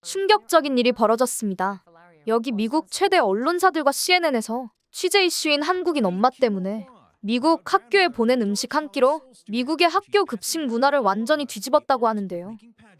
충격적인 일이 벌어졌습니다. 여기 미국 최대 언론사들과 CNN에서 취재 이슈인 한국인 엄마 때문에 미국 학교에 보낸 음식 한 끼로 미국의 학교 급식 문화를 완전히 뒤집었다고 하는데요.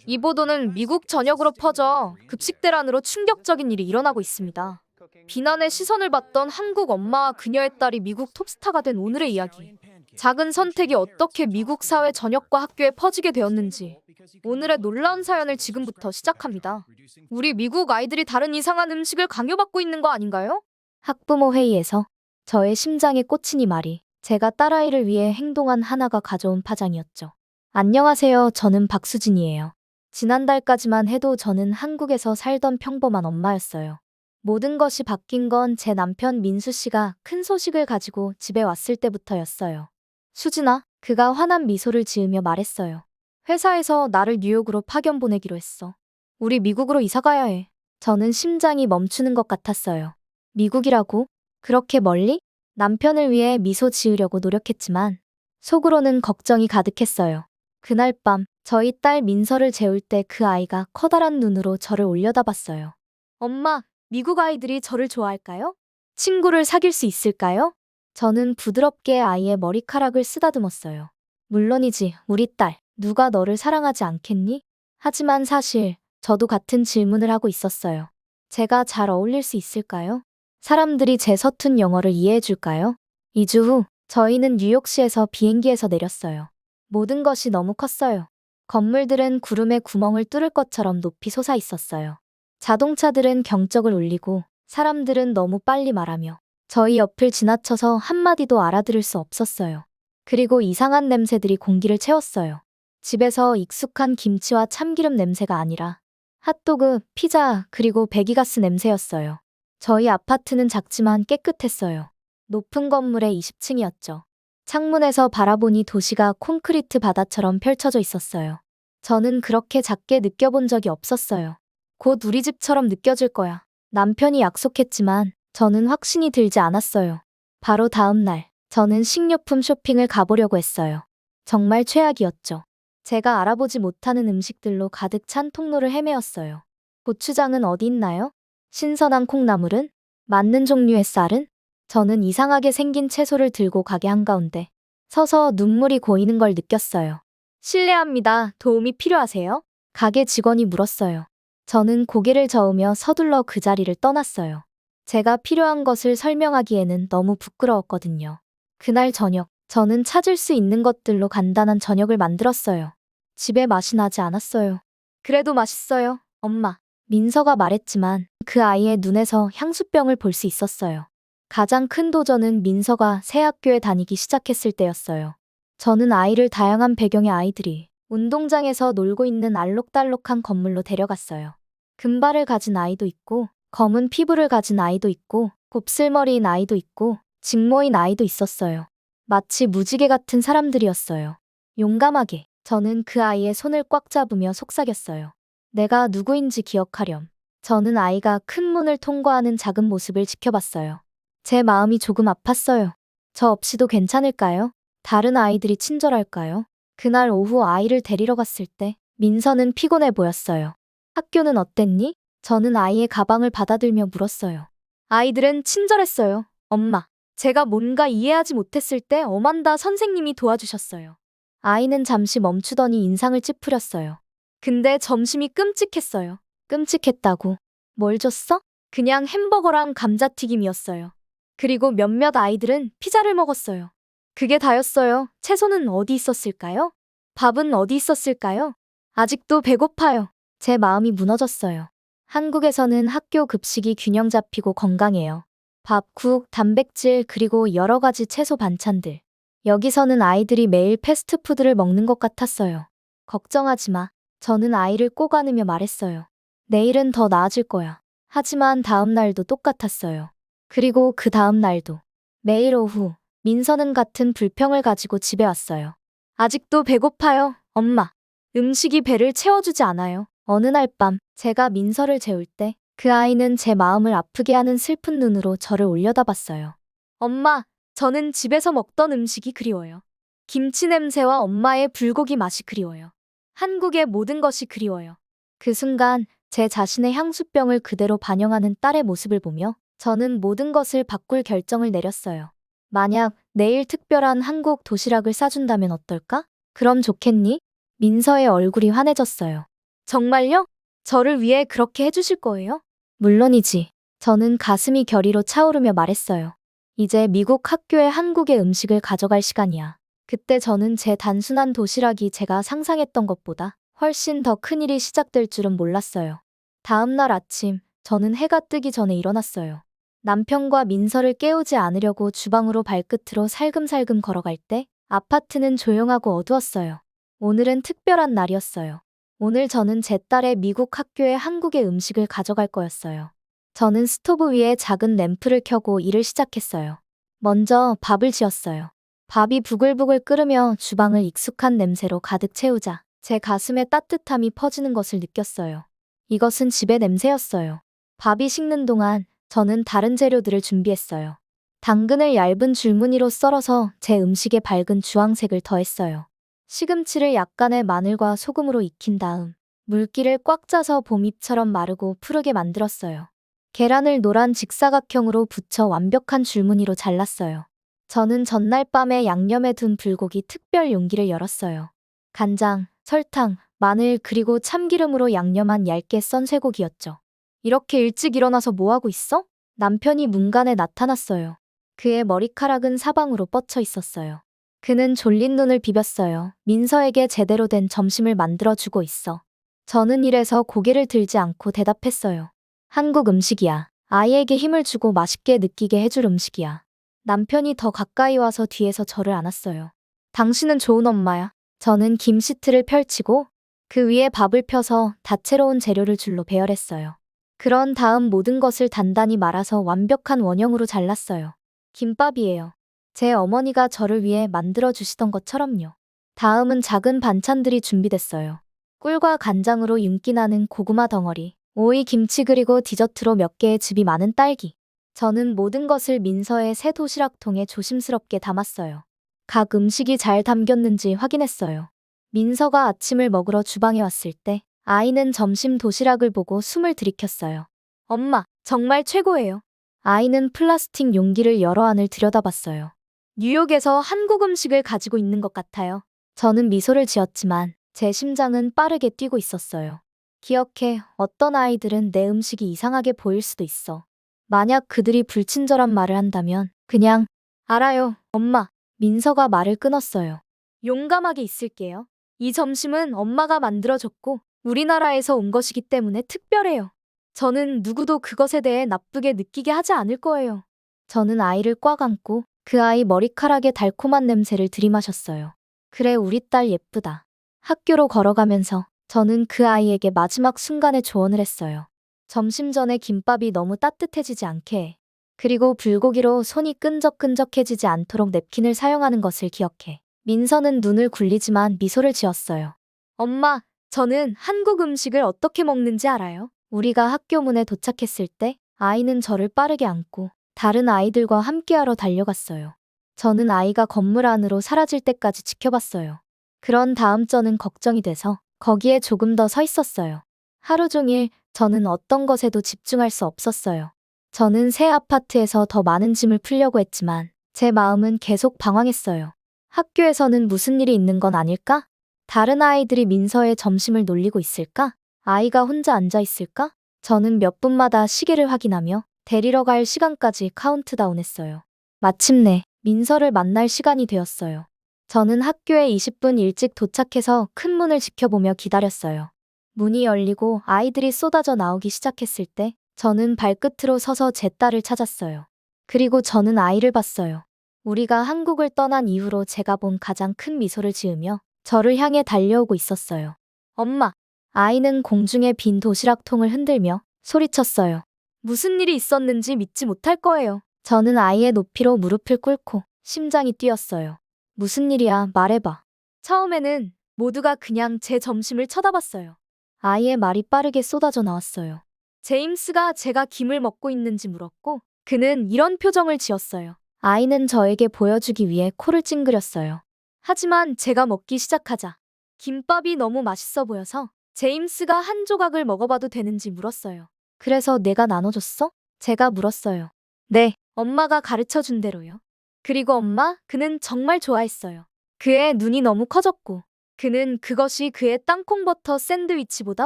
이 보도는 미국 전역으로 퍼져 급식 대란으로 충격적인 일이 일어나고 있습니다. 비난의 시선을 받던 한국 엄마와 그녀의 딸이 미국 톱스타가 된 오늘의 이야기. 작은 선택이 어떻게 미국 사회 전역과 학교에 퍼지게 되었는지 오늘의 놀라운 사연을 지금부터 시작합니다. 우리 미국 아이들이 다른 이상한 음식을 강요받고 있는 거 아닌가요? 학부모 회의에서 저의 심장에 꽂힌 이 말이 제가 딸아이를 위해 행동한 하나가 가져온 파장이었죠. 안녕하세요. 저는 박수진이에요. 지난달까지만 해도 저는 한국에서 살던 평범한 엄마였어요. 모든 것이 바뀐 건 제 남편 민수 씨가 큰 소식을 가지고 집에 왔을 때부터였어요. 수진아, 그가 환한 미소를 지으며 말했어요. 회사에서 나를 뉴욕으로 파견 보내기로 했어. 우리 미국으로 이사 가야 해. 저는 심장이 멈추는 것 같았어요. 미국이라고? 그렇게 멀리? 남편을 위해 미소 지으려고 노력했지만 속으로는 걱정이 가득했어요. 그날 밤 저희 딸 민서를 재울 때 그 아이가 커다란 눈으로 저를 올려다봤어요. 엄마, 미국 아이들이 저를 좋아할까요? 친구를 사귈 수 있을까요? 저는 부드럽게 아이의 머리카락을 쓰다듬었어요. 물론이지, 우리 딸. 누가 너를 사랑하지 않겠니? 하지만 사실 저도 같은 질문을 하고 있었어요. 제가 잘 어울릴 수 있을까요? 사람들이 제 서툰 영어를 이해해 줄까요? 2주 후 저희는 뉴욕시에서 비행기에서 내렸어요. 모든 것이 너무 컸어요. 건물들은 구름에 구멍을 뚫을 것처럼 높이 솟아 있었어요. 자동차들은 경적을 울리고 사람들은 너무 빨리 말하며 저희 옆을 지나쳐서 한마디도 알아들을 수 없었어요. 그리고 이상한 냄새들이 공기를 채웠어요. 집에서 익숙한 김치와 참기름 냄새가 아니라 핫도그, 피자, 그리고 배기가스 냄새였어요. 저희 아파트는 작지만 깨끗했어요. 높은 건물의 20층이었죠. 창문에서 바라보니 도시가 콘크리트 바다처럼 펼쳐져 있었어요. 저는 그렇게 작게 느껴본 적이 없었어요. 곧 우리 집처럼 느껴질 거야. 남편이 약속했지만 저는 확신이 들지 않았어요. 바로 다음 날, 저는 식료품 쇼핑을 가보려고 했어요. 정말 최악이었죠. 제가 알아보지 못하는 음식들로 가득 찬 통로를 헤매었어요. 고추장은 어디 있나요? 신선한 콩나물은? 맞는 종류의 쌀은? 저는 이상하게 생긴 채소를 들고 가게 한가운데 서서 눈물이 고이는 걸 느꼈어요. 실례합니다. 도움이 필요하세요? 가게 직원이 물었어요. 저는 고개를 저으며 서둘러 그 자리를 떠났어요. 제가 필요한 것을 설명하기에는 너무 부끄러웠거든요. 그날 저녁, 저는 찾을 수 있는 것들로 간단한 저녁을 만들었어요. 집에 맛이 나지 않았어요. 그래도 맛있어요, 엄마. 민서가 말했지만 그 아이의 눈에서 향수병을 볼 수 있었어요. 가장 큰 도전은 민서가 새 학교에 다니기 시작했을 때였어요. 저는 아이를 다양한 배경의 아이들이 운동장에서 놀고 있는 알록달록한 건물로 데려갔어요. 금발을 가진 아이도 있고, 검은 피부를 가진 아이도 있고, 곱슬머리인 아이도 있고, 직모인 아이도 있었어요. 마치 무지개 같은 사람들이었어요. 용감하게 저는 그 아이의 손을 꽉 잡으며 속삭였어요. 내가 누구인지 기억하렴. 저는 아이가 큰 문을 통과하는 작은 모습을 지켜봤어요. 제 마음이 조금 아팠어요. 저 없이도 괜찮을까요? 다른 아이들이 친절할까요? 그날 오후 아이를 데리러 갔을 때 민서는 피곤해 보였어요. 학교는 어땠니? 저는 아이의 가방을 받아들며 물었어요. 아이들은 친절했어요. 엄마. 제가 뭔가 이해하지 못했을 때 어만다 선생님이 도와주셨어요. 아이는 잠시 멈추더니 인상을 찌푸렸어요. 근데 점심이 끔찍했어요. 끔찍했다고. 뭘 줬어? 그냥 햄버거랑 감자튀김이었어요. 그리고 몇몇 아이들은 피자를 먹었어요. 그게 다였어요. 채소는 어디 있었을까요? 밥은 어디 있었을까요? 아직도 배고파요. 제 마음이 무너졌어요. 한국에서는 학교 급식이 균형 잡히고 건강해요. 밥, 국, 단백질, 그리고 여러 가지 채소 반찬들. 여기서는 아이들이 매일 패스트푸드를 먹는 것 같았어요. 걱정하지 마. 저는 아이를 꼭 안으며 말했어요. 내일은 더 나아질 거야. 하지만 다음 날도 똑같았어요. 그리고 그 다음 날도. 매일 오후, 민서는 같은 불평을 가지고 집에 왔어요. 아직도 배고파요, 엄마. 음식이 배를 채워주지 않아요. 어느 날 밤, 제가 민서를 재울 때 그 아이는 제 마음을 아프게 하는 슬픈 눈으로 저를 올려다봤어요. 엄마, 저는 집에서 먹던 음식이 그리워요. 김치 냄새와 엄마의 불고기 맛이 그리워요. 한국의 모든 것이 그리워요. 그 순간 제 자신의 향수병을 그대로 반영하는 딸의 모습을 보며 저는 모든 것을 바꿀 결정을 내렸어요. 만약 내일 특별한 한국 도시락을 싸준다면 어떨까? 그럼 좋겠니? 민서의 얼굴이 환해졌어요. 정말요? 저를 위해 그렇게 해주실 거예요? 물론이지. 저는 가슴이 결의로 차오르며 말했어요. 이제 미국 학교에 한국의 음식을 가져갈 시간이야. 그때 저는 제 단순한 도시락이 제가 상상했던 것보다 훨씬 더 큰 일이 시작될 줄은 몰랐어요. 다음 날 아침, 저는 해가 뜨기 전에 일어났어요. 남편과 민서를 깨우지 않으려고 주방으로 발끝으로 살금살금 걸어갈 때 아파트는 조용하고 어두웠어요. 오늘은 특별한 날이었어요. 오늘 저는 제 딸의 미국 학교에 한국의 음식을 가져갈 거였어요. 저는 스토브 위에 작은 램프를 켜고 일을 시작했어요. 먼저 밥을 지었어요. 밥이 부글부글 끓으며 주방을 익숙한 냄새로 가득 채우자 제 가슴에 따뜻함이 퍼지는 것을 느꼈어요. 이것은 집의 냄새였어요. 밥이 식는 동안 저는 다른 재료들을 준비했어요. 당근을 얇은 줄무늬로 썰어서 제 음식에 밝은 주황색을 더했어요. 시금치를 약간의 마늘과 소금으로 익힌 다음 물기를 꽉 짜서 봄잎처럼 마르고 푸르게 만들었어요. 계란을 노란 직사각형으로 붙여 완벽한 줄무늬로 잘랐어요. 저는 전날 밤에 양념해 둔 불고기 특별 용기를 열었어요. 간장, 설탕, 마늘 그리고 참기름으로 양념한 얇게 썬 쇠고기였죠. 이렇게 일찍 일어나서 뭐하고 있어? 남편이 문간에 나타났어요. 그의 머리카락은 사방으로 뻗쳐 있었어요. 그는 졸린 눈을 비볐어요. 민서에게 제대로 된 점심을 만들어주고 있어. 저는 이래서 고개를 들지 않고 대답했어요. 한국 음식이야. 아이에게 힘을 주고 맛있게 느끼게 해줄 음식이야. 남편이 더 가까이 와서 뒤에서 저를 안았어요. 당신은 좋은 엄마야. 저는 김 시트를 펼치고 그 위에 밥을 펴서 다채로운 재료를 줄로 배열했어요. 그런 다음 모든 것을 단단히 말아서 완벽한 원형으로 잘랐어요. 김밥이에요. 제 어머니가 저를 위해 만들어주시던 것처럼요. 다음은 작은 반찬들이 준비됐어요. 꿀과 간장으로 윤기 나는 고구마 덩어리, 오이 김치 그리고 디저트로 몇 개의 즙이 많은 딸기. 저는 모든 것을 민서의 새 도시락통에 조심스럽게 담았어요. 각 음식이 잘 담겼는지 확인했어요. 민서가 아침을 먹으러 주방에 왔을 때 아이는 점심 도시락을 보고 숨을 들이켰어요. 엄마, 정말 최고예요. 아이는 플라스틱 용기를 열어 안을 들여다봤어요. 뉴욕에서 한국 음식을 가지고 있는 것 같아요. 저는 미소를 지었지만 제 심장은 빠르게 뛰고 있었어요. 기억해, 어떤 아이들은 내 음식이 이상하게 보일 수도 있어. 만약 그들이 불친절한 말을 한다면 그냥 알아요, 엄마. 민서가 말을 끊었어요. 용감하게 있을게요. 이 점심은 엄마가 만들어줬고 우리나라에서 온 것이기 때문에 특별해요. 저는 누구도 그것에 대해 나쁘게 느끼게 하지 않을 거예요. 저는 아이를 꽉 안고 그 아이 머리카락의 달콤한 냄새를 들이마셨어요. 그래, 우리 딸 예쁘다. 학교로 걸어가면서 저는 그 아이에게 마지막 순간에 조언을 했어요. 점심 전에 김밥이 너무 따뜻해지지 않게 해. 그리고 불고기로 손이 끈적끈적해지지 않도록 냅킨을 사용하는 것을 기억해. 민서는 눈을 굴리지만 미소를 지었어요. 엄마, 저는 한국 음식을 어떻게 먹는지 알아요? 우리가 학교 문에 도착했을 때 아이는 저를 빠르게 안고 다른 아이들과 함께하러 달려갔어요. 저는 아이가 건물 안으로 사라질 때까지 지켜봤어요. 그런 다음 저는 걱정이 돼서 거기에 조금 더 서 있었어요. 하루 종일 저는 어떤 것에도 집중할 수 없었어요. 저는 새 아파트에서 더 많은 짐을 풀려고 했지만 제 마음은 계속 방황했어요. 학교에서는 무슨 일이 있는 건 아닐까? 다른 아이들이 민서의 점심을 놀리고 있을까? 아이가 혼자 앉아 있을까? 저는 몇 분마다 시계를 확인하며 데리러 갈 시간까지 카운트다운했어요. 마침내 민서를 만날 시간이 되었어요. 저는 학교에 20분 일찍 도착해서 큰 문을 지켜보며 기다렸어요. 문이 열리고 아이들이 쏟아져 나오기 시작했을 때 저는 발끝으로 서서 제 딸을 찾았어요. 그리고 저는 아이를 봤어요. 우리가 한국을 떠난 이후로 제가 본 가장 큰 미소를 지으며 저를 향해 달려오고 있었어요. 엄마! 아이는 공중에 빈 도시락통을 흔들며 소리쳤어요. 무슨 일이 있었는지 믿지 못할 거예요. 저는 아이의 높이로 무릎을 꿇고 심장이 뛰었어요. 무슨 일이야, 말해봐. 처음에는 모두가 그냥 제 점심을 쳐다봤어요. 아이의 말이 빠르게 쏟아져 나왔어요. 제임스가 제가 김을 먹고 있는지 물었고 그는 이런 표정을 지었어요. 아이는 저에게 보여주기 위해 코를 찡그렸어요. 하지만 제가 먹기 시작하자 김밥이 너무 맛있어 보여서 제임스가 한 조각을 먹어봐도 되는지 물었어요. 그래서 내가 나눠줬어? 제가 물었어요. 네, 엄마가 가르쳐준 대로요. 그리고 엄마, 그는 정말 좋아했어요. 그의 눈이 너무 커졌고, 그는 그것이 그의 땅콩버터 샌드위치보다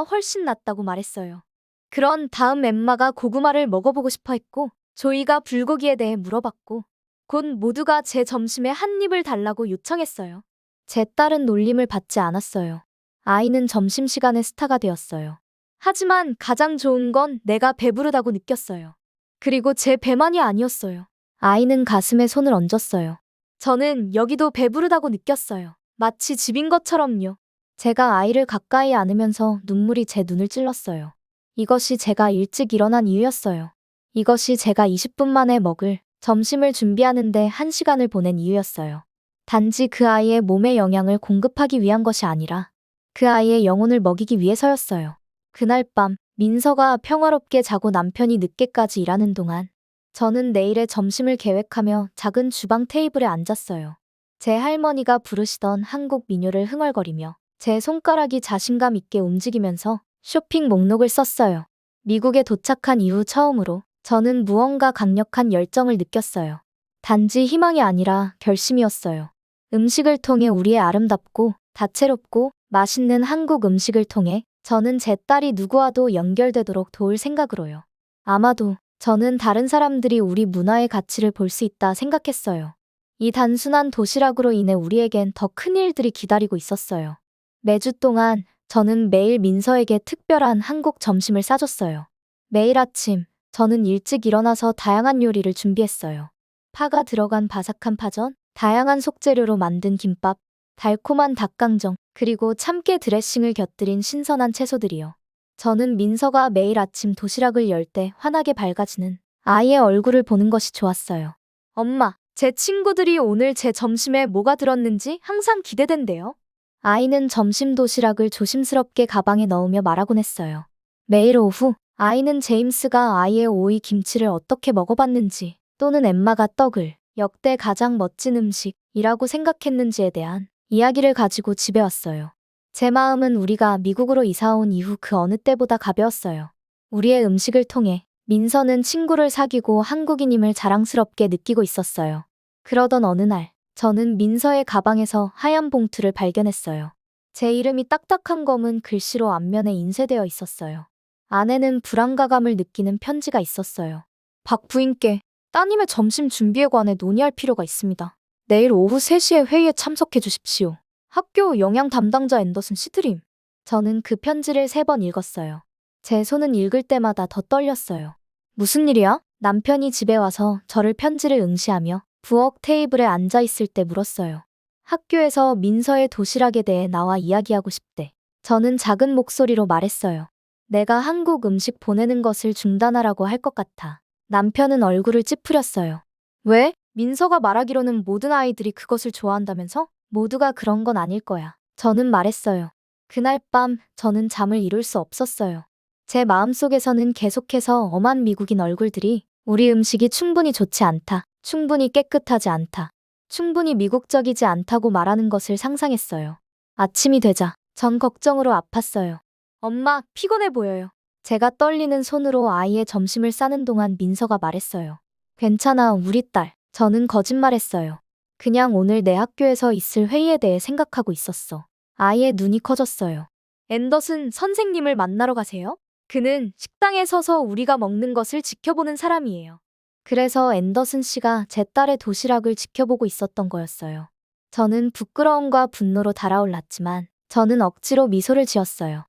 훨씬 낫다고 말했어요. 그런 다음 엠마가 고구마를 먹어보고 싶어 했고, 조이가 불고기에 대해 물어봤고, 곧 모두가 제 점심에 한 입을 달라고 요청했어요. 제 딸은 놀림을 받지 않았어요. 아이는 점심시간에 스타가 되었어요. 하지만 가장 좋은 건 내가 배부르다고 느꼈어요. 그리고 제 배만이 아니었어요. 아이는 가슴에 손을 얹었어요. 저는 여기도 배부르다고 느꼈어요. 마치 집인 것처럼요. 제가 아이를 가까이 안으면서 눈물이 제 눈을 찔렀어요. 이것이 제가 일찍 일어난 이유였어요. 이것이 제가 20분 만에 먹을 점심을 준비하는데 1시간을 보낸 이유였어요. 단지 그 아이의 몸에 영양을 공급하기 위한 것이 아니라 그 아이의 영혼을 먹이기 위해서였어요. 그날 밤 민서가 평화롭게 자고 남편이 늦게까지 일하는 동안 저는 내일의 점심을 계획하며 작은 주방 테이블에 앉았어요. 제 할머니가 부르시던 한국 민요를 흥얼거리며 제 손가락이 자신감 있게 움직이면서 쇼핑 목록을 썼어요. 미국에 도착한 이후 처음으로 저는 무언가 강력한 열정을 느꼈어요. 단지 희망이 아니라 결심이었어요. 음식을 통해 우리의 아름답고 다채롭고 맛있는 한국 음식을 통해 저는 제 딸이 누구와도 연결되도록 도울 생각으로요. 아마도 저는 다른 사람들이 우리 문화의 가치를 볼 수 있다 생각했어요. 이 단순한 도시락으로 인해 우리에겐 더 큰 일들이 기다리고 있었어요. 매주 동안 저는 매일 민서에게 특별한 한국 점심을 싸줬어요. 매일 아침 저는 일찍 일어나서 다양한 요리를 준비했어요. 파가 들어간 바삭한 파전, 다양한 속재료로 만든 김밥, 달콤한 닭강정, 그리고 참깨 드레싱을 곁들인 신선한 채소들이요. 저는 민서가 매일 아침 도시락을 열 때 환하게 밝아지는 아이의 얼굴을 보는 것이 좋았어요. 엄마, 제 친구들이 오늘 제 점심에 뭐가 들었는지 항상 기대된대요. 아이는 점심 도시락을 조심스럽게 가방에 넣으며 말하곤 했어요. 매일 오후 아이는 제임스가 아이의 오이 김치를 어떻게 먹어봤는지 또는 엠마가 떡을 역대 가장 멋진 음식이라고 생각했는지에 대한 이야기를 가지고 집에 왔어요. 제 마음은 우리가 미국으로 이사온 이후 그 어느 때보다 가벼웠어요. 우리의 음식을 통해 민서는 친구를 사귀고 한국인임을 자랑스럽게 느끼고 있었어요. 그러던 어느 날, 저는 민서의 가방에서 하얀 봉투를 발견했어요. 제 이름이 딱딱한 검은 글씨로 앞면에 인쇄되어 있었어요. 안에는 불안감을 느끼는 편지가 있었어요. 박 부인께 따님의 점심 준비에 관해 논의할 필요가 있습니다. 내일 오후 3시에 회의에 참석해 주십시오. 학교 영양 담당자 앤더슨 시드림. 저는 그 편지를 3번 읽었어요. 제 손은 읽을 때마다 더 떨렸어요. 무슨 일이야? 남편이 집에 와서 저를 편지를 응시하며 부엌 테이블에 앉아 있을 때 물었어요. 학교에서 민서의 도시락에 대해 나와 이야기하고 싶대. 저는 작은 목소리로 말했어요. 내가 한국 음식 보내는 것을 중단하라고 할 것 같아. 남편은 얼굴을 찌푸렸어요. 왜? 민서가 말하기로는 모든 아이들이 그것을 좋아한다면서? 모두가 그런 건 아닐 거야. 저는 말했어요. 그날 밤 저는 잠을 이룰 수 없었어요. 제 마음속에서는 계속해서 엄한 미국인 얼굴들이 우리 음식이 충분히 좋지 않다, 충분히 깨끗하지 않다, 충분히 미국적이지 않다고 말하는 것을 상상했어요. 아침이 되자 전 걱정으로 아팠어요. 엄마, 피곤해 보여요. 제가 떨리는 손으로 아이의 점심을 싸는 동안 민서가 말했어요. 괜찮아, 우리 딸. 저는 거짓말했어요. 그냥 오늘 내 학교에서 있을 회의에 대해 생각하고 있었어. 아이의 눈이 커졌어요. 앤더슨 선생님을 만나러 가세요? 그는 식당에 서서 우리가 먹는 것을 지켜보는 사람이에요. 그래서 앤더슨 씨가 제 딸의 도시락을 지켜보고 있었던 거였어요. 저는 부끄러움과 분노로 달아올랐지만 저는 억지로 미소를 지었어요.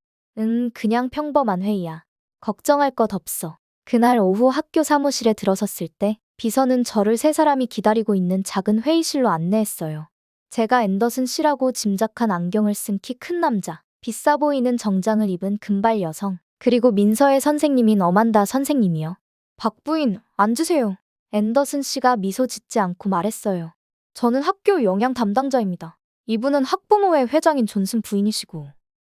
그냥 평범한 회의야. 걱정할 것 없어. 그날 오후 학교 사무실에 들어섰을 때 비서는 저를 3사람이 기다리고 있는 작은 회의실로 안내했어요. 제가 앤더슨 씨라고 짐작한 안경을 쓴 키 큰 남자, 비싸 보이는 정장을 입은 금발 여성, 그리고 민서의 선생님인 어만다 선생님이요. 박 부인, 앉으세요. 앤더슨 씨가 미소 짓지 않고 말했어요. 저는 학교 영양 담당자입니다. 이분은 학부모회 회장인 존슨 부인이시고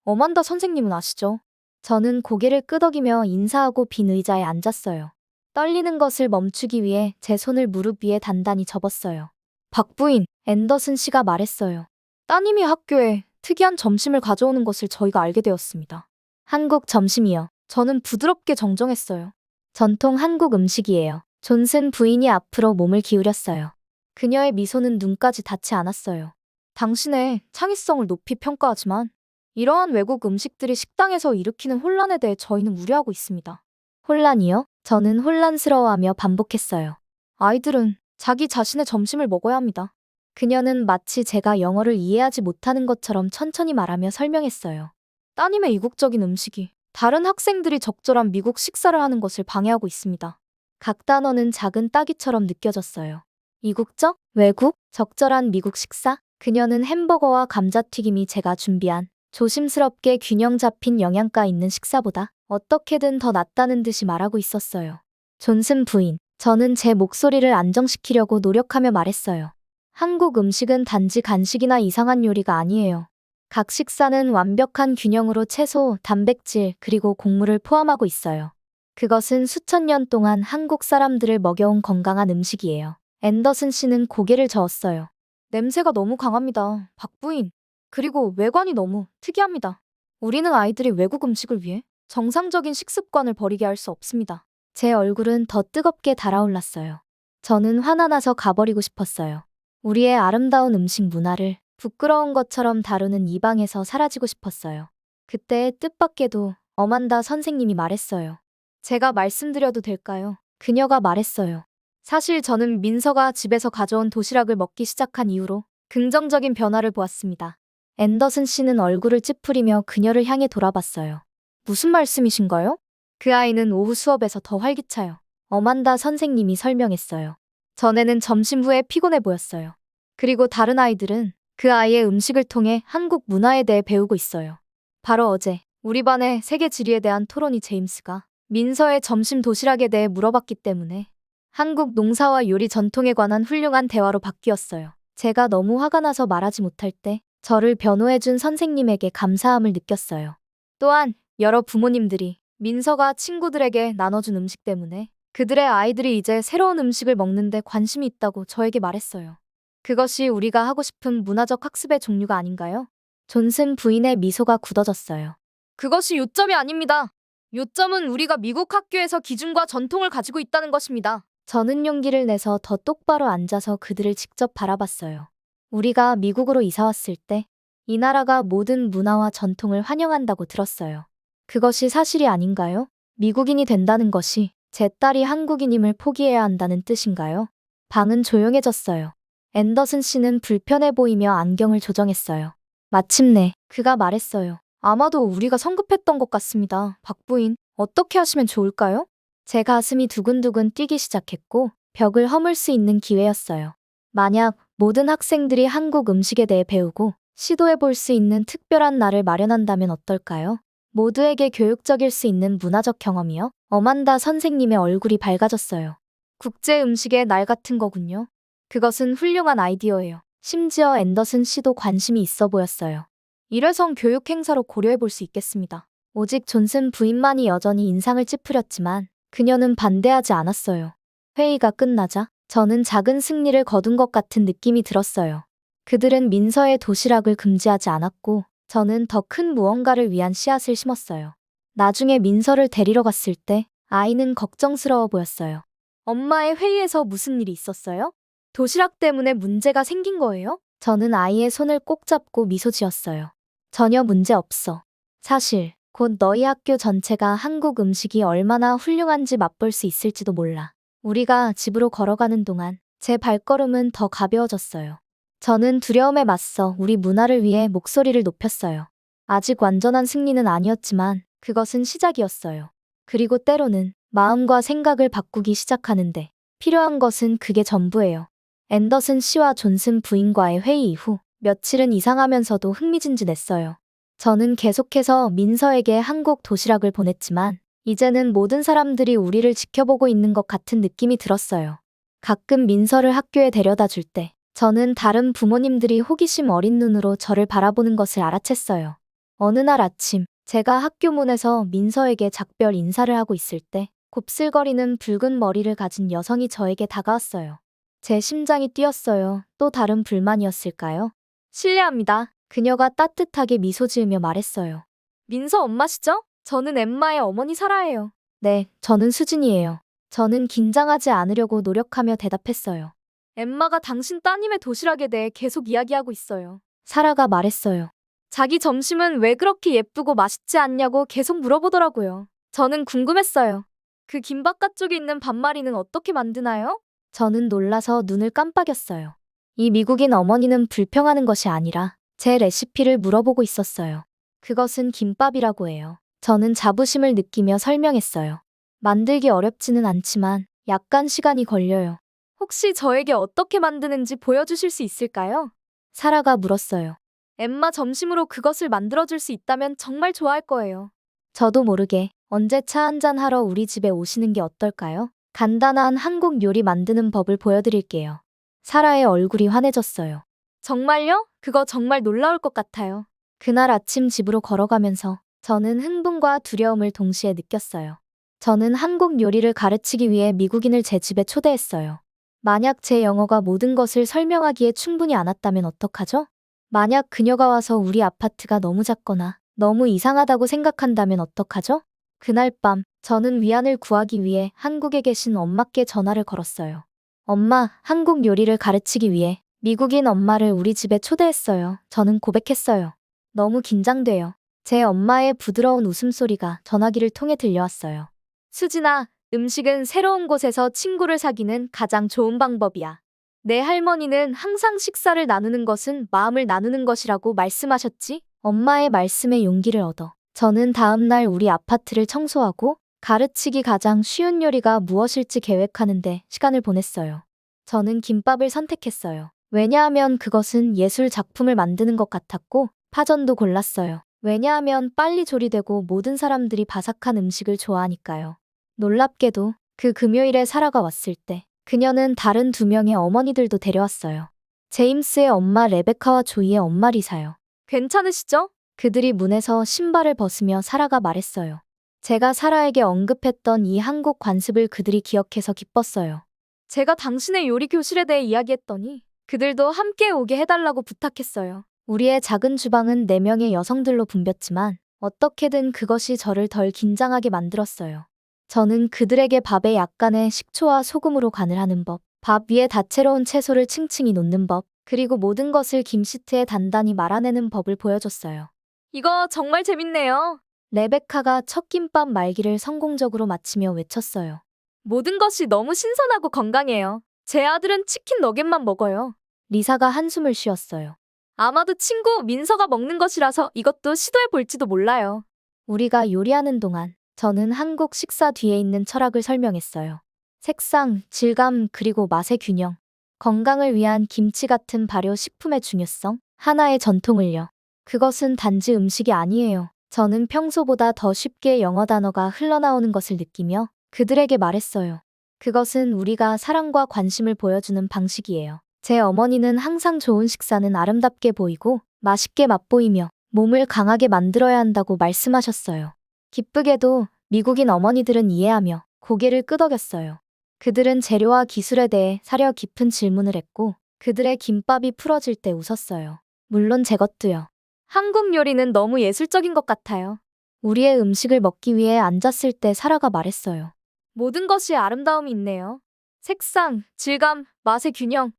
어만다 선생님은 아시죠? 저는 고개를 끄덕이며 인사하고 빈 의자에 앉았어요. 떨리는 것을 멈추기 위해 제 손을 무릎 위에 단단히 접었어요. 박 부인, 앤더슨 씨가 말했어요. 따님이 학교에 특이한 점심을 가져오는 것을 저희가 알게 되었습니다. 한국 점심이요. 저는 부드럽게 정정했어요. 전통 한국 음식이에요. 존슨 부인이 앞으로 몸을 기울였어요. 그녀의 미소는 눈까지 닿지 않았어요. 당신의 창의성을 높이 평가하지만 이러한 외국 음식들이 식당에서 일으키는 혼란에 대해 저희는 우려하고 있습니다. 혼란이요? 저는 혼란스러워하며 반복했어요. 아이들은 자기 자신의 점심을 먹어야 합니다. 그녀는 마치 제가 영어를 이해하지 못하는 것처럼 천천히 말하며 설명했어요. 따님의 이국적인 음식이 다른 학생들이 적절한 미국 식사를 하는 것을 방해하고 있습니다. 각 단어는 작은 따기처럼 느껴졌어요. 이국적? 외국? 적절한 미국 식사? 그녀는 햄버거와 감자튀김이 제가 준비한 조심스럽게 균형 잡힌 영양가 있는 식사보다 어떻게든 더 낫다는 듯이 말하고 있었어요. 존슨 부인, 저는 제 목소리를 안정시키려고 노력하며 말했어요. 한국 음식은 단지 간식이나 이상한 요리가 아니에요. 각 식사는 완벽한 균형으로 채소, 단백질, 그리고 곡물을 포함하고 있어요. 그것은 수천 년 동안 한국 사람들을 먹여온 건강한 음식이에요. 앤더슨 씨는 고개를 저었어요. 냄새가 너무 강합니다, 박 부인. 그리고 외관이 너무 특이합니다. 우리는 아이들이 외국 음식을 위해 정상적인 식습관을 버리게 할 수 없습니다. 제 얼굴은 더 뜨겁게 달아올랐어요. 저는 화나 나서 가버리고 싶었어요. 우리의 아름다운 음식 문화를 부끄러운 것처럼 다루는 이 방에서 사라지고 싶었어요. 그때 뜻밖에도 어만다 선생님이 말했어요. 제가 말씀드려도 될까요? 그녀가 말했어요. 사실 저는 민서가 집에서 가져온 도시락을 먹기 시작한 이후로 긍정적인 변화를 보았습니다. 앤더슨 씨는 얼굴을 찌푸리며 그녀를 향해 돌아봤어요. 무슨 말씀이신가요? 그 아이는 오후 수업에서 더 활기차요. 어만다 선생님이 설명했어요. 전에는 점심 후에 피곤해 보였어요. 그리고 다른 아이들은 그 아이의 음식을 통해 한국 문화에 대해 배우고 있어요. 바로 어제 우리 반의 세계 지리에 대한 토론이 제임스가 민서의 점심 도시락에 대해 물어봤기 때문에 한국 농사와 요리 전통에 관한 훌륭한 대화로 바뀌었어요. 제가 너무 화가 나서 말하지 못할 때 저를 변호해준 선생님에게 감사함을 느꼈어요. 또한 여러 부모님들이 민서가 친구들에게 나눠준 음식 때문에 그들의 아이들이 이제 새로운 음식을 먹는데 관심이 있다고 저에게 말했어요. 그것이 우리가 하고 싶은 문화적 학습의 종류가 아닌가요? 존슨 부인의 미소가 굳어졌어요. 그것이 요점이 아닙니다. 요점은 우리가 미국 학교에서 기준과 전통을 가지고 있다는 것입니다. 저는 용기를 내서 더 똑바로 앉아서 그들을 직접 바라봤어요. 우리가 미국으로 이사 왔을 때 이 나라가 모든 문화와 전통을 환영한다고 들었어요. 그것이 사실이 아닌가요? 미국인이 된다는 것이 제 딸이 한국인임을 포기해야 한다는 뜻인가요? 방은 조용해졌어요. 앤더슨 씨는 불편해 보이며 안경을 조정했어요. 마침내 그가 말했어요. 아마도 우리가 성급했던 것 같습니다. 박 부인, 어떻게 하시면 좋을까요? 제 가슴이 두근두근 뛰기 시작했고 벽을 허물 수 있는 기회였어요. 만약 모든 학생들이 한국 음식에 대해 배우고 시도해 볼 수 있는 특별한 날을 마련한다면 어떨까요? 모두에게 교육적일 수 있는 문화적 경험이요? 어만다 선생님의 얼굴이 밝아졌어요. 국제 음식의 날 같은 거군요. 그것은 훌륭한 아이디어예요. 심지어 앤더슨 씨도 관심이 있어 보였어요. 일회성 교육 행사로 고려해 볼 수 있겠습니다. 오직 존슨 부인만이 여전히 인상을 찌푸렸지만 그녀는 반대하지 않았어요. 회의가 끝나자 저는 작은 승리를 거둔 것 같은 느낌이 들었어요. 그들은 민서의 도시락을 금지하지 않았고 저는 더 큰 무언가를 위한 씨앗을 심었어요. 나중에 민서를 데리러 갔을 때 아이는 걱정스러워 보였어요. 엄마의 회의에서 무슨 일이 있었어요? 도시락 때문에 문제가 생긴 거예요? 저는 아이의 손을 꼭 잡고 미소 지었어요. 전혀 문제 없어. 사실 곧 너희 학교 전체가 한국 음식이 얼마나 훌륭한지 맛볼 수 있을지도 몰라. 우리가 집으로 걸어가는 동안 제 발걸음은 더 가벼워졌어요. 저는 두려움에 맞서 우리 문화를 위해 목소리를 높였어요. 아직 완전한 승리는 아니었지만 그것은 시작이었어요. 그리고 때로는 마음과 생각을 바꾸기 시작하는데 필요한 것은 그게 전부예요. 앤더슨 씨와 존슨 부인과의 회의 이후 며칠은 이상하면서도 흥미진진했어요. 저는 계속해서 민서에게 한국 도시락을 보냈지만 이제는 모든 사람들이 우리를 지켜보고 있는 것 같은 느낌이 들었어요. 가끔 민서를 학교에 데려다 줄 때 저는 다른 부모님들이 호기심 어린 눈으로 저를 바라보는 것을 알아챘어요. 어느 날 아침 제가 학교 문에서 민서에게 작별 인사를 하고 있을 때 곱슬거리는 붉은 머리를 가진 여성이 저에게 다가왔어요. 제 심장이 뛰었어요. 또 다른 불만이었을까요? 실례합니다. 그녀가 따뜻하게 미소 지으며 말했어요. 민서 엄마시죠? 저는 엠마의 어머니 사라예요. 네, 저는 수진이에요. 저는 긴장하지 않으려고 노력하며 대답했어요. 엠마가 당신 따님의 도시락에 대해 계속 이야기하고 있어요. 사라가 말했어요. 자기 점심은 왜 그렇게 예쁘고 맛있지 않냐고 계속 물어보더라고요. 저는 궁금했어요. 그 김바깥 쪽에 있는 반마리는 어떻게 만드나요? 저는 놀라서 눈을 깜빡였어요. 이 미국인 어머니는 불평하는 것이 아니라 제 레시피를 물어보고 있었어요. 그것은 김밥이라고 해요. 저는 자부심을 느끼며 설명했어요. 만들기 어렵지는 않지만 약간 시간이 걸려요. 혹시 저에게 어떻게 만드는지 보여주실 수 있을까요? 사라가 물었어요. 엠마 점심으로 그것을 만들어줄 수 있다면 정말 좋아할 거예요. 저도 모르게 언제 차 한잔 하러 우리 집에 오시는 게 어떨까요? 간단한 한국 요리 만드는 법을 보여드릴게요. 사라의 얼굴이 환해졌어요. 정말요? 그거 정말 놀라울 것 같아요. 그날 아침 집으로 걸어가면서 저는 흥분과 두려움을 동시에 느꼈어요. 저는 한국 요리를 가르치기 위해 미국인을 제 집에 초대했어요. 만약 제 영어가 모든 것을 설명하기에 충분히 않았다면 어떡하죠? 만약 그녀가 와서 우리 아파트가 너무 작거나 너무 이상하다고 생각한다면 어떡하죠? 그날 밤, 저는 위안을 구하기 위해 한국에 계신 엄마께 전화를 걸었어요. 엄마, 한국 요리를 가르치기 위해 미국인 엄마를 우리 집에 초대했어요. 저는 고백했어요. 너무 긴장돼요. 제 엄마의 부드러운 웃음소리가 전화기를 통해 들려왔어요. 수진아, 음식은 새로운 곳에서 친구를 사귀는 가장 좋은 방법이야. 내 할머니는 항상 식사를 나누는 것은 마음을 나누는 것이라고 말씀하셨지? 엄마의 말씀에 용기를 얻어 저는 다음 날 우리 아파트를 청소하고 가르치기 가장 쉬운 요리가 무엇일지 계획하는데 시간을 보냈어요. 저는 김밥을 선택했어요. 왜냐하면 그것은 예술 작품을 만드는 것 같았고 파전도 골랐어요. 왜냐하면 빨리 조리되고 모든 사람들이 바삭한 음식을 좋아하니까요. 놀랍게도 그 금요일에 사라가 왔을 때 그녀는 다른 2명의 어머니들도 데려왔어요. 제임스의 엄마 레베카와 조이의 엄마 리사요. 괜찮으시죠? 그들이 문에서 신발을 벗으며 사라가 말했어요. 제가 사라에게 언급했던 이 한국 관습을 그들이 기억해서 기뻤어요. 제가 당신의 요리 교실에 대해 이야기했더니 그들도 함께 오게 해달라고 부탁했어요. 우리의 작은 주방은 4명의 여성들로 붐볐지만 어떻게든 그것이 저를 덜 긴장하게 만들었어요. 저는 그들에게 밥에 약간의 식초와 소금으로 간을 하는 법, 밥 위에 다채로운 채소를 층층이 놓는 법, 그리고 모든 것을 김시트에 단단히 말아내는 법을 보여줬어요. 이거 정말 재밌네요. 레베카가 첫 김밥 말기를 성공적으로 마치며 외쳤어요. 모든 것이 너무 신선하고 건강해요. 제 아들은 치킨 너겟만 먹어요. 리사가 한숨을 쉬었어요. 아마도 친구 민서가 먹는 것이라서 이것도 시도해 볼지도 몰라요. 우리가 요리하는 동안 저는 한국 식사 뒤에 있는 철학을 설명했어요. 색상, 질감, 그리고 맛의 균형. 건강을 위한 김치 같은 발효 식품의 중요성. 하나의 전통을요. 그것은 단지 음식이 아니에요. 저는 평소보다 더 쉽게 영어 단어가 흘러나오는 것을 느끼며 그들에게 말했어요. 그것은 우리가 사랑과 관심을 보여주는 방식이에요. 제 어머니는 항상 좋은 식사는 아름답게 보이고 맛있게 맛보이며 몸을 강하게 만들어야 한다고 말씀하셨어요. 기쁘게도 미국인 어머니들은 이해하며 고개를 끄덕였어요. 그들은 재료와 기술에 대해 사려 깊은 질문을 했고 그들의 김밥이 풀어질 때 웃었어요. 물론 제 것도요. 한국 요리는 너무 예술적인 것 같아요. 우리의 음식을 먹기 위해 앉았을 때 사라가 말했어요. 모든 것이 아름다움이 있네요. 색상, 질감, 맛의 균형.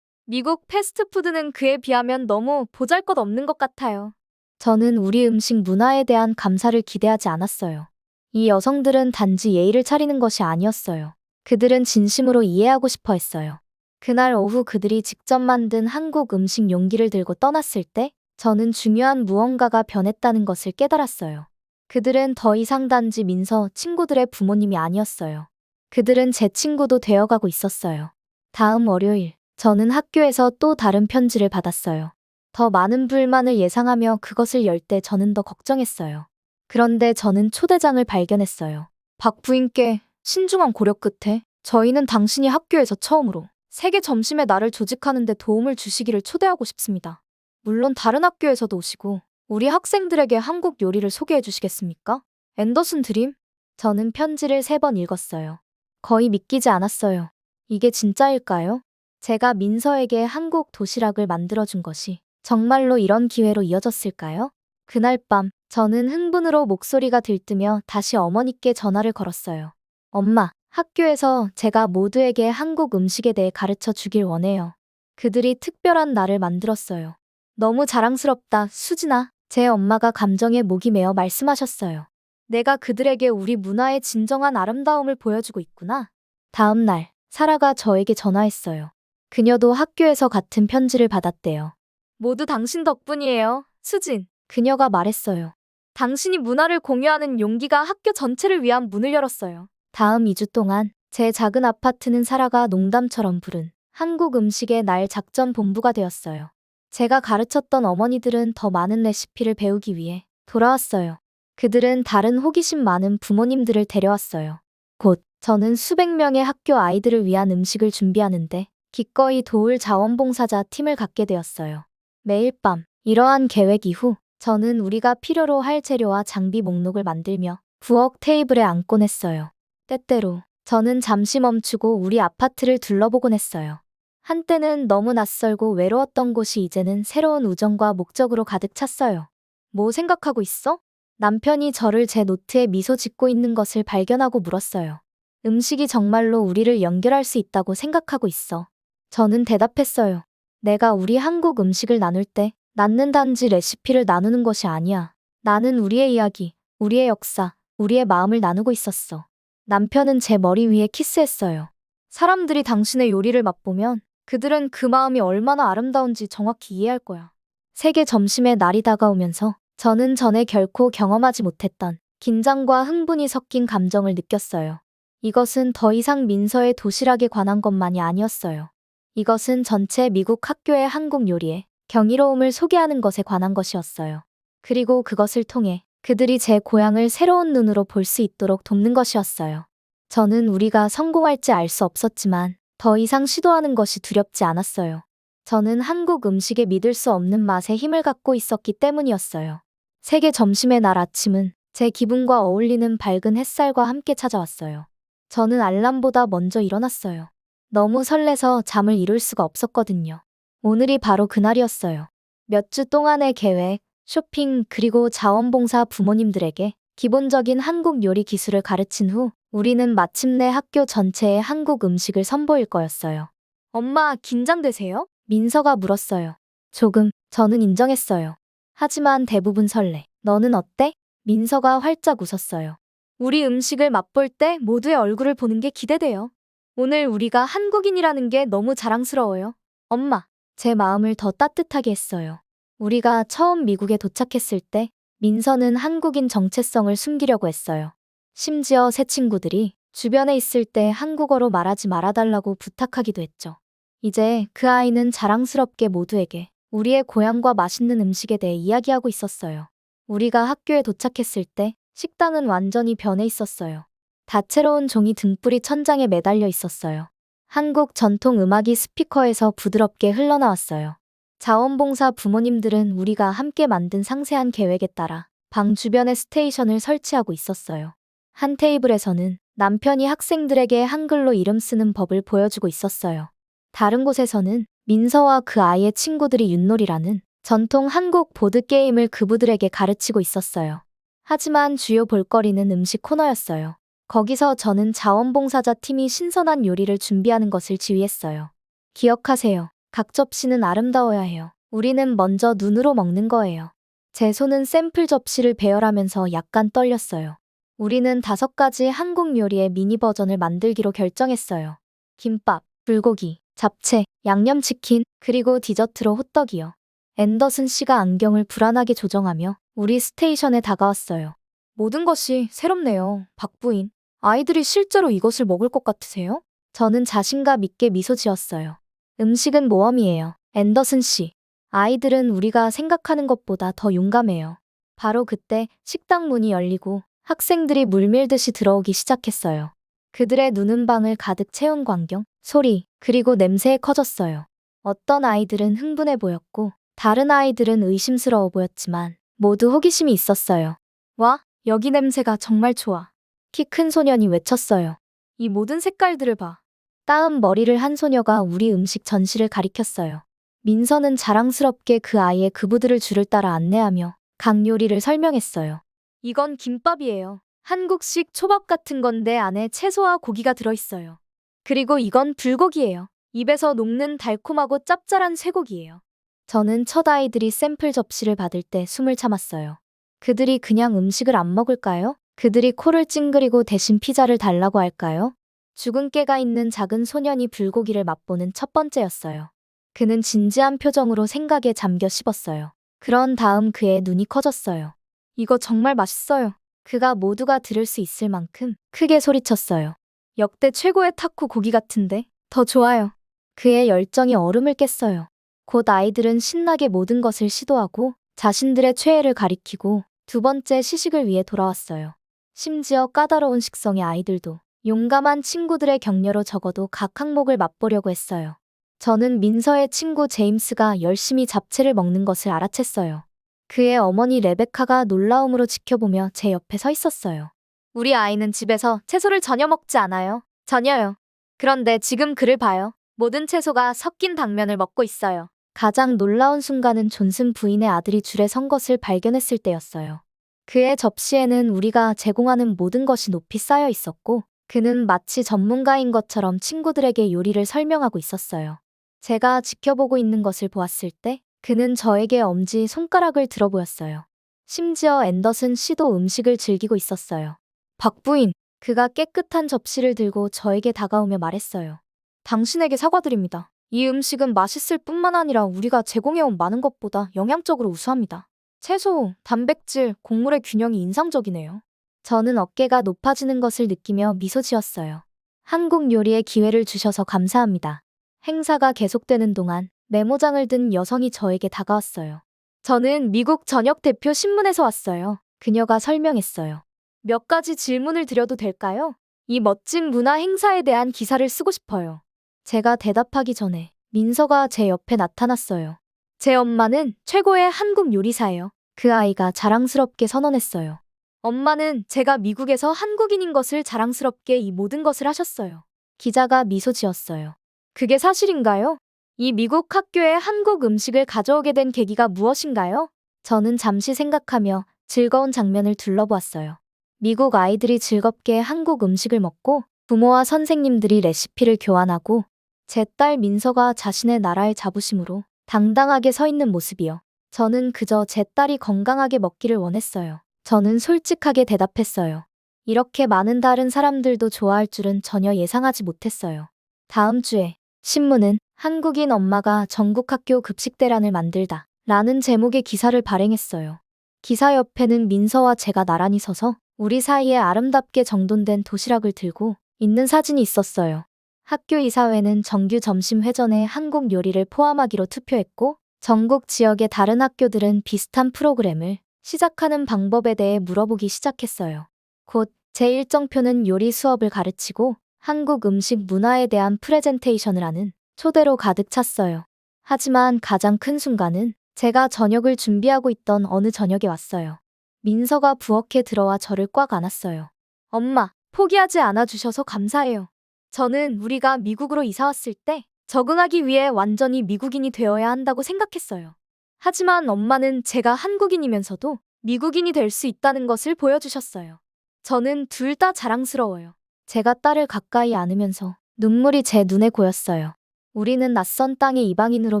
미국 패스트푸드는 그에 비하면 너무 보잘것없는 것 같아요. 저는 우리 음식 문화에 대한 감사를 기대하지 않았어요. 이 여성들은 단지 예의를 차리는 것이 아니었어요. 그들은 진심으로 이해하고 싶어 했어요. 그날 오후 그들이 직접 만든 한국 음식 용기를 들고 떠났을 때 저는 중요한 무언가가 변했다는 것을 깨달았어요. 그들은 더 이상 단지 민서 친구들의 부모님이 아니었어요. 그들은 제 친구도 되어가고 있었어요. 다음 월요일, 저는 학교에서 또 다른 편지를 받았어요. 더 많은 불만을 예상하며 그것을 열 때 저는 더 걱정했어요. 그런데 저는 초대장을 발견했어요. 박 부인께 신중한 고려 끝에 저희는 당신이 학교에서 처음으로 세계 점심의 날을 조직하는 데 도움을 주시기를 초대하고 싶습니다. 물론 다른 학교에서도 오시고 우리 학생들에게 한국 요리를 소개해 주시겠습니까? 앤더슨 드림? 저는 편지를 3번 읽었어요. 거의 믿기지 않았어요. 이게 진짜일까요? 제가 민서에게 한국 도시락을 만들어준 것이 정말로 이런 기회로 이어졌을까요? 그날 밤 저는 흥분으로 목소리가 들뜨며 다시 어머니께 전화를 걸었어요. 엄마, 학교에서 제가 모두에게 한국 음식에 대해 가르쳐 주길 원해요. 그들이 특별한 날을 만들었어요. 너무 자랑스럽다, 수진아. 제 엄마가 감정에 목이 메어 말씀하셨어요. 내가 그들에게 우리 문화의 진정한 아름다움을 보여주고 있구나. 다음 날, 사라가 저에게 전화했어요. 그녀도 학교에서 같은 편지를 받았대요. 모두 당신 덕분이에요, 수진. 그녀가 말했어요. 당신이 문화를 공유하는 용기가 학교 전체를 위한 문을 열었어요. 다음 2주 동안 제 작은 아파트는 사라가 농담처럼 부른 한국 음식의 날 작전 본부가 되었어요. 제가 가르쳤던 어머니들은 더 많은 레시피를 배우기 위해 돌아왔어요. 그들은 다른 호기심 많은 부모님들을 데려왔어요. 곧 저는 수백 명의 학교 아이들을 위한 음식을 준비하는데 기꺼이 도울 자원봉사자 팀을 갖게 되었어요. 매일 밤 이러한 계획 이후 저는 우리가 필요로 할 재료와 장비 목록을 만들며 부엌 테이블에 앉곤 했어요. 때때로 저는 잠시 멈추고 우리 아파트를 둘러보곤 했어요. 한때는 너무 낯설고 외로웠던 곳이 이제는 새로운 우정과 목적으로 가득 찼어요. 뭐 생각하고 있어? 남편이 저를 제 노트에 미소 짓고 있는 것을 발견하고 물었어요. 음식이 정말로 우리를 연결할 수 있다고 생각하고 있어. 저는 대답했어요. 내가 우리 한국 음식을 나눌 때 나는 단지 레시피를 나누는 것이 아니야. 나는 우리의 이야기, 우리의 역사, 우리의 마음을 나누고 있었어. 남편은 제 머리 위에 키스했어요. 사람들이 당신의 요리를 맛보면 그들은 그 마음이 얼마나 아름다운지 정확히 이해할 거야. 세계 점심의 날이 다가오면서 저는 전에 결코 경험하지 못했던 긴장과 흥분이 섞인 감정을 느꼈어요. 이것은 더 이상 민서의 도시락에 관한 것만이 아니었어요. 이것은 전체 미국 학교의 한국 요리에 경이로움을 소개하는 것에 관한 것이었어요. 그리고 그것을 통해 그들이 제 고향을 새로운 눈으로 볼 수 있도록 돕는 것이었어요. 저는 우리가 성공할지 알 수 없었지만 더 이상 시도하는 것이 두렵지 않았어요. 저는 한국 음식에 믿을 수 없는 맛의 힘을 갖고 있었기 때문이었어요. 세계 점심의 날 아침은 제 기분과 어울리는 밝은 햇살과 함께 찾아왔어요. 저는 알람보다 먼저 일어났어요. 너무 설레서 잠을 이룰 수가 없었거든요. 오늘이 바로 그날이었어요. 몇 주 동안의 계획, 쇼핑, 그리고 자원봉사 부모님들에게 기본적인 한국 요리 기술을 가르친 후 우리는 마침내 학교 전체에 한국 음식을 선보일 거였어요. 엄마, 긴장되세요? 민서가 물었어요. 조금, 저는 인정했어요. 하지만 대부분 설레. 너는 어때? 민서가 활짝 웃었어요. 우리 음식을 맛볼 때 모두의 얼굴을 보는 게 기대돼요. 오늘 우리가 한국인이라는 게 너무 자랑스러워요. 엄마, 제 마음을 더 따뜻하게 했어요. 우리가 처음 미국에 도착했을 때 민서는 한국인 정체성을 숨기려고 했어요. 심지어 새 친구들이 주변에 있을 때 한국어로 말하지 말아달라고 부탁하기도 했죠. 이제 그 아이는 자랑스럽게 모두에게 우리의 고향과 맛있는 음식에 대해 이야기하고 있었어요. 우리가 학교에 도착했을 때 식당은 완전히 변해 있었어요. 다채로운 종이 등불이 천장에 매달려 있었어요. 한국 전통 음악이 스피커에서 부드럽게 흘러나왔어요. 자원봉사 부모님들은 우리가 함께 만든 상세한 계획에 따라 방 주변에 스테이션을 설치하고 있었어요. 한 테이블에서는 남편이 학생들에게 한글로 이름 쓰는 법을 보여주고 있었어요. 다른 곳에서는 민서와 그 아이의 친구들이 윷놀이라는 전통 한국 보드게임을 그부들에게 가르치고 있었어요. 하지만 주요 볼거리는 음식 코너였어요. 거기서 저는 자원봉사자 팀이 신선한 요리를 준비하는 것을 지휘했어요. 기억하세요. 각 접시는 아름다워야 해요. 우리는 먼저 눈으로 먹는 거예요. 제 손은 샘플 접시를 배열하면서 약간 떨렸어요. 우리는 5가지 한국 요리의 미니 버전을 만들기로 결정했어요. 김밥, 불고기, 잡채, 양념치킨, 그리고 디저트로 호떡이요. 앤더슨 씨가 안경을 불안하게 조정하며 우리 스테이션에 다가왔어요. 모든 것이 새롭네요, 박 부인. 아이들이 실제로 이것을 먹을 것 같으세요? 저는 자신감 있게 미소 지었어요. 음식은 모험이에요, 앤더슨 씨. 아이들은 우리가 생각하는 것보다 더 용감해요. 바로 그때 식당 문이 열리고 학생들이 물밀듯이 들어오기 시작했어요. 그들의 눈은 방을 가득 채운 광경, 소리, 그리고 냄새에 커졌어요. 어떤 아이들은 흥분해 보였고 다른 아이들은 의심스러워 보였지만 모두 호기심이 있었어요. 와, 여기 냄새가 정말 좋아. 키 큰 소년이 외쳤어요. 이 모든 색깔들을 봐. 따은 머리를 한 소녀가 우리 음식 전시를 가리켰어요. 민서는 자랑스럽게 그 아이의 그부들을 줄을 따라 안내하며 각 요리를 설명했어요. 이건 김밥이에요. 한국식 초밥 같은 건데 안에 채소와 고기가 들어있어요. 그리고 이건 불고기예요. 입에서 녹는 달콤하고 짭짤한 쇠고기예요. 저는 첫 아이들이 샘플 접시를 받을 때 숨을 참았어요. 그들이 그냥 음식을 안 먹을까요? 그들이 코를 찡그리고 대신 피자를 달라고 할까요? 죽은 깨가 있는 작은 소년이 불고기를 맛보는 첫 번째였어요. 그는 진지한 표정으로 생각에 잠겨 씹었어요. 그런 다음 그의 눈이 커졌어요. 이거 정말 맛있어요. 그가 모두가 들을 수 있을 만큼 크게 소리쳤어요. 역대 최고의 타코 고기 같은데 더 좋아요. 그의 열정이 얼음을 깼어요. 곧 아이들은 신나게 모든 것을 시도하고 자신들의 최애를 가리키고 두 번째 시식을 위해 돌아왔어요. 심지어 까다로운 식성의 아이들도 용감한 친구들의 격려로 적어도 각 항목을 맛보려고 했어요. 저는 민서의 친구 제임스가 열심히 잡채를 먹는 것을 알아챘어요. 그의 어머니 레베카가 놀라움으로 지켜보며 제 옆에 서 있었어요. 우리 아이는 집에서 채소를 전혀 먹지 않아요. 전혀요. 그런데 지금 그를 봐요. 모든 채소가 섞인 당면을 먹고 있어요. 가장 놀라운 순간은 존슨 부인의 아들이 줄에 선 것을 발견했을 때였어요. 그의 접시에는 우리가 제공하는 모든 것이 높이 쌓여 있었고, 그는 마치 전문가인 것처럼 친구들에게 요리를 설명하고 있었어요. 제가 지켜보고 있는 것을 보았을 때, 그는 저에게 엄지 손가락을 들어 보였어요. 심지어 앤더슨 씨도 음식을 즐기고 있었어요. 박 부인, 그가 깨끗한 접시를 들고 저에게 다가오며 말했어요. 당신에게 사과드립니다. 이 음식은 맛있을 뿐만 아니라 우리가 제공해온 많은 것보다 영양적으로 우수합니다. 채소, 단백질, 곡물의 균형이 인상적이네요. 저는 어깨가 높아지는 것을 느끼며 미소 지었어요. 한국 요리에 기회를 주셔서 감사합니다. 행사가 계속되는 동안 메모장을 든 여성이 저에게 다가왔어요. 저는 미국 전역 대표 신문에서 왔어요. 그녀가 설명했어요. 몇 가지 질문을 드려도 될까요? 이 멋진 문화 행사에 대한 기사를 쓰고 싶어요. 제가 대답하기 전에 민서가 제 옆에 나타났어요. 제 엄마는 최고의 한국 요리사예요. 그 아이가 자랑스럽게 선언했어요. 엄마는 제가 미국에서 한국인인 것을 자랑스럽게 이 모든 것을 하셨어요. 기자가 미소 지었어요. 그게 사실인가요? 이 미국 학교에 한국 음식을 가져오게 된 계기가 무엇인가요? 저는 잠시 생각하며 즐거운 장면을 둘러보았어요. 미국 아이들이 즐겁게 한국 음식을 먹고 부모와 선생님들이 레시피를 교환하고 제 딸 민서가 자신의 나라의 자부심으로 당당하게 서 있는 모습이요. 저는 그저 제 딸이 건강하게 먹기를 원했어요. 저는 솔직하게 대답했어요. 이렇게 많은 다른 사람들도 좋아할 줄은 전혀 예상하지 못했어요. 다음 주에 신문은 한국인 엄마가 전국 학교 급식 대란을 만들다 라는 제목의 기사를 발행했어요. 기사 옆에는 민서와 제가 나란히 서서 우리 사이에 아름답게 정돈된 도시락을 들고 있는 사진이 있었어요. 학교 이사회는 정규 점심 회전에 한국 요리를 포함하기로 투표했고 전국 지역의 다른 학교들은 비슷한 프로그램을 시작하는 방법에 대해 물어보기 시작했어요. 곧 제 일정표는 요리 수업을 가르치고 한국 음식 문화에 대한 프레젠테이션을 하는 초대로 가득 찼어요. 하지만 가장 큰 순간은 제가 저녁을 준비하고 있던 어느 저녁에 왔어요. 민서가 부엌에 들어와 저를 꽉 안았어요. 엄마, 포기하지 않아 주셔서 감사해요. 저는 우리가 미국으로 이사 왔을 때 적응하기 위해 완전히 미국인이 되어야 한다고 생각했어요. 하지만 엄마는 제가 한국인이면서도 미국인이 될 수 있다는 것을 보여주셨어요. 저는 둘 다 자랑스러워요. 제가 딸을 가까이 안으면서 눈물이 제 눈에 고였어요. 우리는 낯선 땅의 이방인으로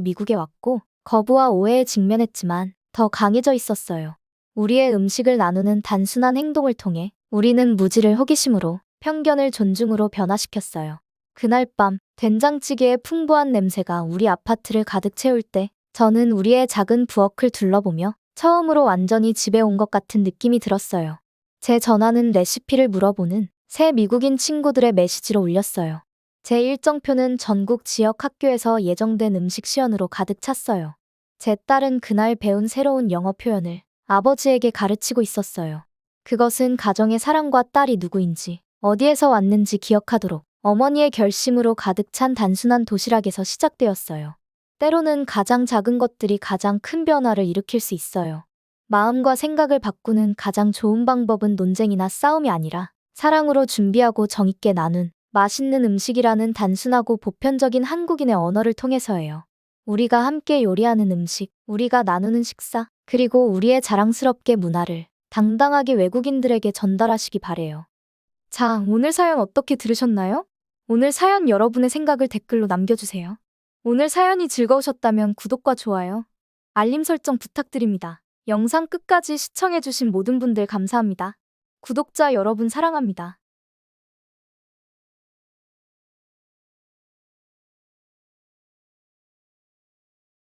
미국에 왔고 거부와 오해에 직면했지만 더 강해져 있었어요. 우리의 음식을 나누는 단순한 행동을 통해 우리는 무지를 호기심으로 편견을 존중으로 변화시켰어요. 그날 밤 된장찌개의 풍부한 냄새가 우리 아파트를 가득 채울 때 저는 우리의 작은 부엌을 둘러보며 처음으로 완전히 집에 온 것 같은 느낌이 들었어요. 제 전화는 레시피를 물어보는 새 미국인 친구들의 메시지로 울렸어요. 제 일정표는 전국 지역 학교에서 예정된 음식 시연으로 가득 찼어요. 제 딸은 그날 배운 새로운 영어 표현을 아버지에게 가르치고 있었어요. 그것은 가정의 사랑과 딸이 누구인지, 어디에서 왔는지 기억하도록 어머니의 결심으로 가득 찬 단순한 도시락에서 시작되었어요. 때로는 가장 작은 것들이 가장 큰 변화를 일으킬 수 있어요. 마음과 생각을 바꾸는 가장 좋은 방법은 논쟁이나 싸움이 아니라 사랑으로 준비하고 정있게 나눈 맛있는 음식이라는 단순하고 보편적인 한국인의 언어를 통해서예요. 우리가 함께 요리하는 음식, 우리가 나누는 식사, 그리고 우리의 자랑스럽게 문화를 당당하게 외국인들에게 전달하시기 바래요. 자, 오늘 사연 어떻게 들으셨나요? 오늘 사연 여러분의 생각을 댓글로 남겨주세요. 오늘 사연이 즐거우셨다면 구독과 좋아요, 알림 설정 부탁드립니다. 영상 끝까지 시청해주신 모든 분들 감사합니다. 구독자 여러분 사랑합니다.